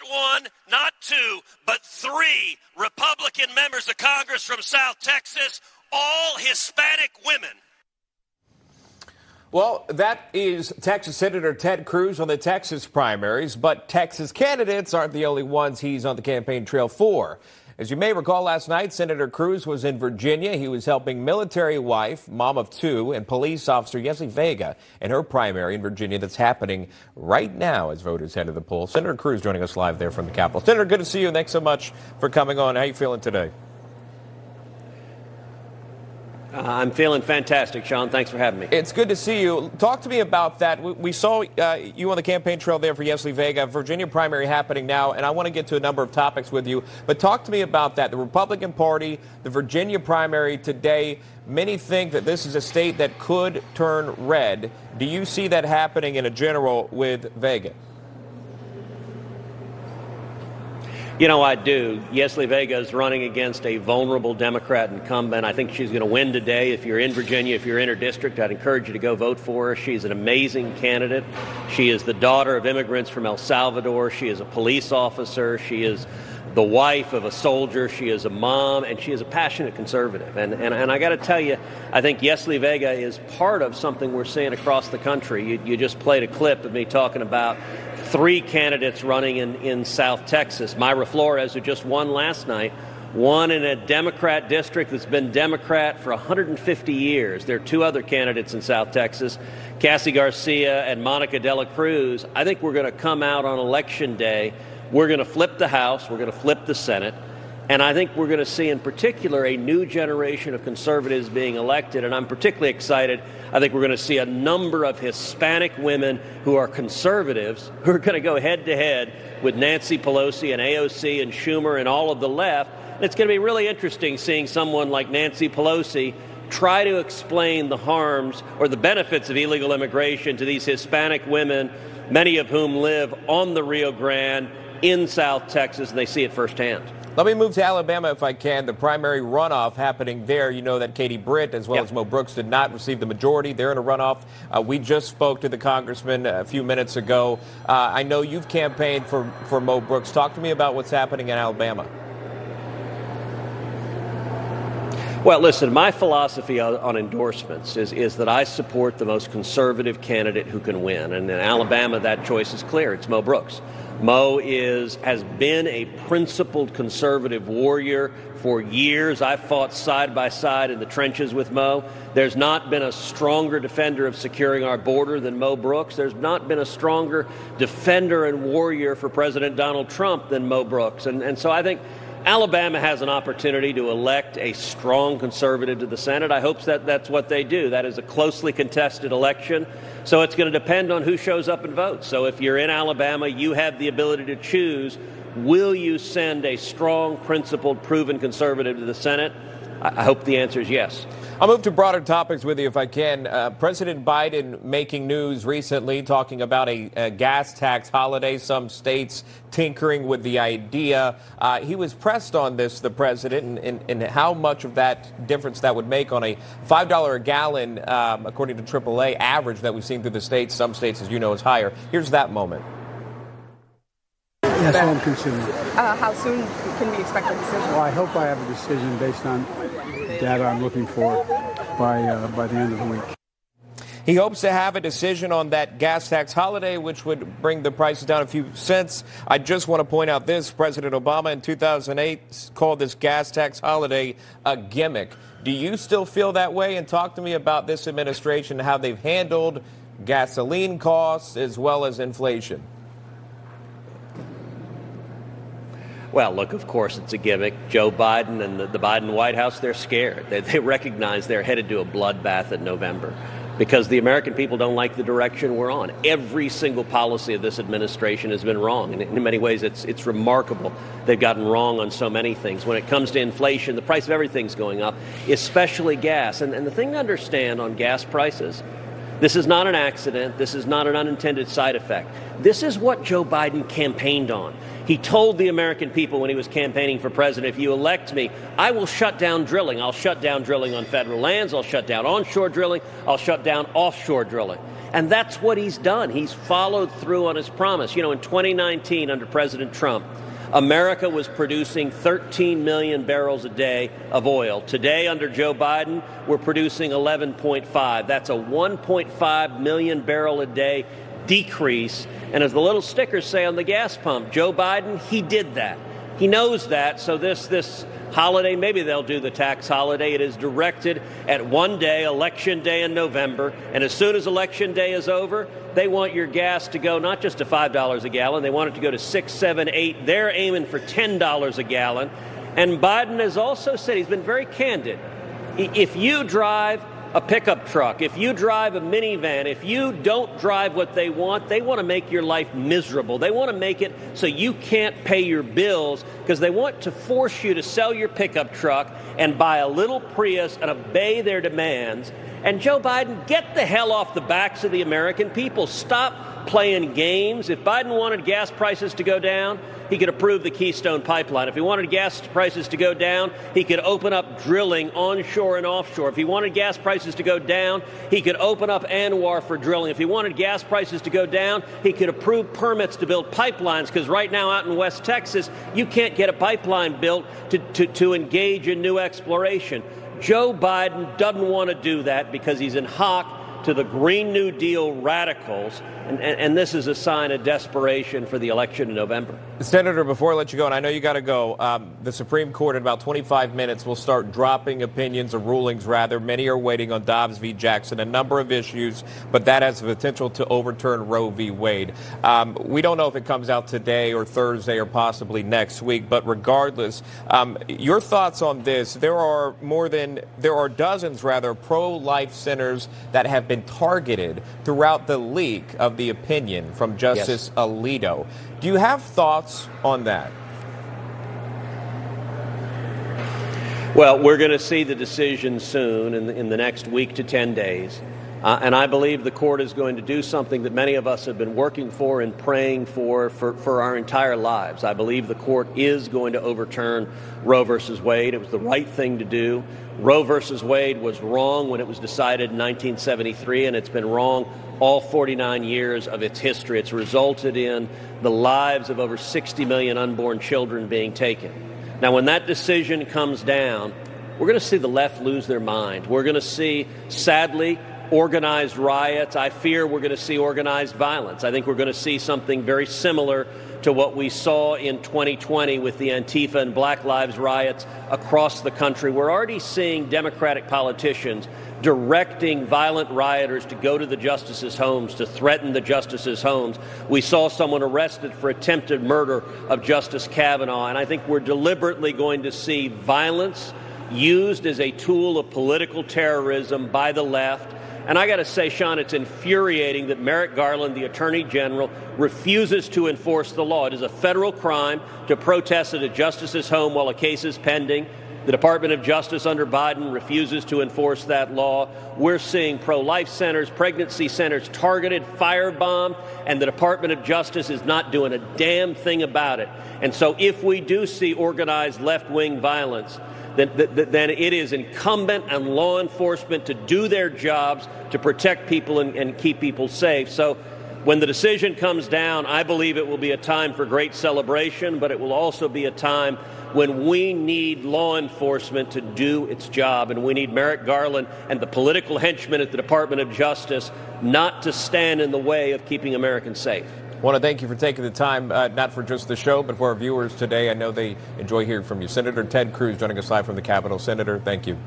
one, not two, but three Republican members of Congress from South Texas, all Hispanic women. Well, that is Texas Senator Ted Cruz on the Texas primaries, but Texas candidates aren't the only ones he's on the campaign trail for. As you may recall, last night, Senator Cruz was in Virginia. He was helping military wife, mom of two, and police officer Yesli Vega in her primary in Virginia that's happening right now as voters head to the polls. Senator Cruz joining us live there from the Capitol. Senator, good to see you. Thanks so much for coming on. How are you feeling today? I'm feeling fantastic, Sean. Thanks for having me. It's good to see you. Talk to me about that. We saw you on the campaign trail there for Yesli Vega, Virginia primary happening now, and I want to get to a number of topics with you. But talk to me about that. The Republican Party, the Virginia primary today, many think that this is a state that could turn red. Do you see that happening in a general with Vega? You know, I do. Yesli Vega is running against a vulnerable Democrat incumbent. I think she's going to win today. If you're in Virginia, if you're in her district, I'd encourage you to go vote for her. She's an amazing candidate. She is the daughter of immigrants from El Salvador. She is a police officer. She is the wife of a soldier. She is a mom, and she is a passionate conservative. And I got to tell you, I think Yesli Vega is part of something we're seeing across the country. You just played a clip of me talking about three candidates running in South Texas. Myra Flores, who just won last night, won in a Democrat district that's been Democrat for 150 years. There are two other candidates in South Texas, Cassie Garcia and Monica de la Cruz. I think we're going to come out on Election Day. We're going to flip the House. We're going to flip the Senate. And I think we're going to see in particular a new generation of conservatives being elected. And I'm particularly excited. I think we're going to see a number of Hispanic women who are conservatives who are going to go head to head with Nancy Pelosi and AOC and Schumer and all of the left. And it's going to be really interesting seeing someone like Nancy Pelosi try to explain the harms or the benefits of illegal immigration to these Hispanic women, many of whom live on the Rio Grande in South Texas, and they see it firsthand. Let me move to Alabama, if I can. The primary runoff happening there. You know that Katie Britt, as well as Mo Brooks, did not receive the majority. They're in a runoff. We just spoke to the congressman a few minutes ago. I know you've campaigned for Mo Brooks. Talk to me about what's happening in Alabama. Well, listen, my philosophy on endorsements is that I support the most conservative candidate who can win. And in Alabama, that choice is clear. It's Mo Brooks. Mo has been a principled conservative warrior for years. I've fought side by side in the trenches with Mo. There's not been a stronger defender of securing our border than Mo Brooks. There's not been a stronger defender and warrior for President Donald Trump than Mo Brooks. And so I think Alabama has an opportunity to elect a strong conservative to the Senate. I hope that's what they do. That is a closely contested election. So it's going to depend on who shows up and votes. So if you're in Alabama, you have the ability to choose, will you send a strong, principled, proven conservative to the Senate? I hope the answer is yes. I'll move to broader topics with you if I can. President Biden making news recently, talking about a gas tax holiday, some states tinkering with the idea. He was pressed on this, the president, and how much of that difference that would make on a $5 a gallon, according to AAA, average that we've seen through the states. Some states, as you know, is higher. Here's that moment. That's what I'm concerned. How soon can we expect a decision? Well, I hope I have a decision based on data I'm looking for by the end of the week. He hopes to have a decision on that gas tax holiday, which would bring the prices down a few cents. I just want to point out this. President Obama in 2008 called this gas tax holiday a gimmick. Do you still feel that way? And talk to me about this administration, how they've handled gasoline costs as well as inflation. Well, look, of course, it's a gimmick. Joe Biden and the Biden White House, they're scared. They recognize they're headed to a bloodbath in November because the American people don't like the direction we're on. Every single policy of this administration has been wrong. And in many ways, it's remarkable. They've gotten wrong on so many things. When it comes to inflation, the price of everything's going up, especially gas. And the thing to understand on gas prices, this is not an accident. This is not an unintended side effect. This is what Joe Biden campaigned on. He told the American people when he was campaigning for president, if you elect me, I will shut down drilling. I'll shut down drilling on federal lands. I'll shut down onshore drilling. I'll shut down offshore drilling. And that's what he's done. He's followed through on his promise. You know, in 2019, under President Trump, America was producing 13 million barrels a day of oil. Today, under Joe Biden, we're producing 11.5. That's a 1.5 million barrel a day decrease. And as the little stickers say on the gas pump, Joe Biden, he did that. He knows that. So this holiday, maybe they'll do the tax holiday. It is directed at one day, Election Day in November. And as soon as Election Day is over, they want your gas to go not just to $5 a gallon. They want it to go to $6, $7, $8. They're aiming for $10 a gallon. And Biden has also said, he's been very candid. If you drive a pickup truck, if you drive a minivan, if you don't drive what they want to make your life miserable. They want to make it so you can't pay your bills because they want to force you to sell your pickup truck and buy a little Prius and obey their demands. And Joe Biden, get the hell off the backs of the American people. Stop playing games. If Biden wanted gas prices to go down, he could approve the Keystone Pipeline. If he wanted gas prices to go down, he could open up drilling onshore and offshore. If he wanted gas prices to go down, he could open up Anwar for drilling. If he wanted gas prices to go down, he could approve permits to build pipelines, because right now out in West Texas, you can't get a pipeline built to engage in new exploration. Joe Biden doesn't want to do that because he's in hock to the Green New Deal radicals, and this is a sign of desperation for the election in November. Senator, before I let you go, and I know you got to go, the Supreme Court in about 25 minutes will start dropping opinions or rulings, rather. Many are waiting on Dobbs v. Jackson, a number of issues, but that has the potential to overturn Roe v. Wade. We don't know if it comes out today or Thursday or possibly next week, but regardless, your thoughts on this. There are dozens, pro-life centers that have been targeted throughout the leak of the opinion from Justice Alito. Do you have thoughts on that? Well, we're going to see the decision soon in the next week to 10 days. And I believe the court is going to do something that many of us have been working for and praying for our entire lives. I believe the court is going to overturn Roe versus Wade. It was the right thing to do. Roe versus Wade was wrong when it was decided in 1973, and it's been wrong all 49 years of its history. It's resulted in the lives of over 60 million unborn children being taken. Now, when that decision comes down, we're going to see the left lose their mind. We're going to see, sadly, organized riots. I fear we're going to see organized violence. I think we're going to see something very similar to what we saw in 2020 with the Antifa and Black Lives riots across the country. We're already seeing Democratic politicians directing violent rioters to go to the justices' homes, to threaten the justices' homes. We saw someone arrested for attempted murder of Justice Kavanaugh, and I think we're deliberately going to see violence used as a tool of political terrorism by the left. And I got to say, Sean, it's infuriating that Merrick Garland, the Attorney General, refuses to enforce the law. It is a federal crime to protest at a justice's home while a case is pending. The Department of Justice under Biden refuses to enforce that law. We're seeing pro-life centers, pregnancy centers targeted, firebombed, and the Department of Justice is not doing a damn thing about it. And so if we do see organized left-wing violence, then it is incumbent on law enforcement to do their jobs to protect people and keep people safe. So when the decision comes down, I believe it will be a time for great celebration, but it will also be a time when we need law enforcement to do its job, and we need Merrick Garland and the political henchmen at the Department of Justice not to stand in the way of keeping Americans safe. I want to thank you for taking the time, not for just the show, but for our viewers today. I know they enjoy hearing from you. Senator Ted Cruz joining us live from the Capitol. Senator, thank you.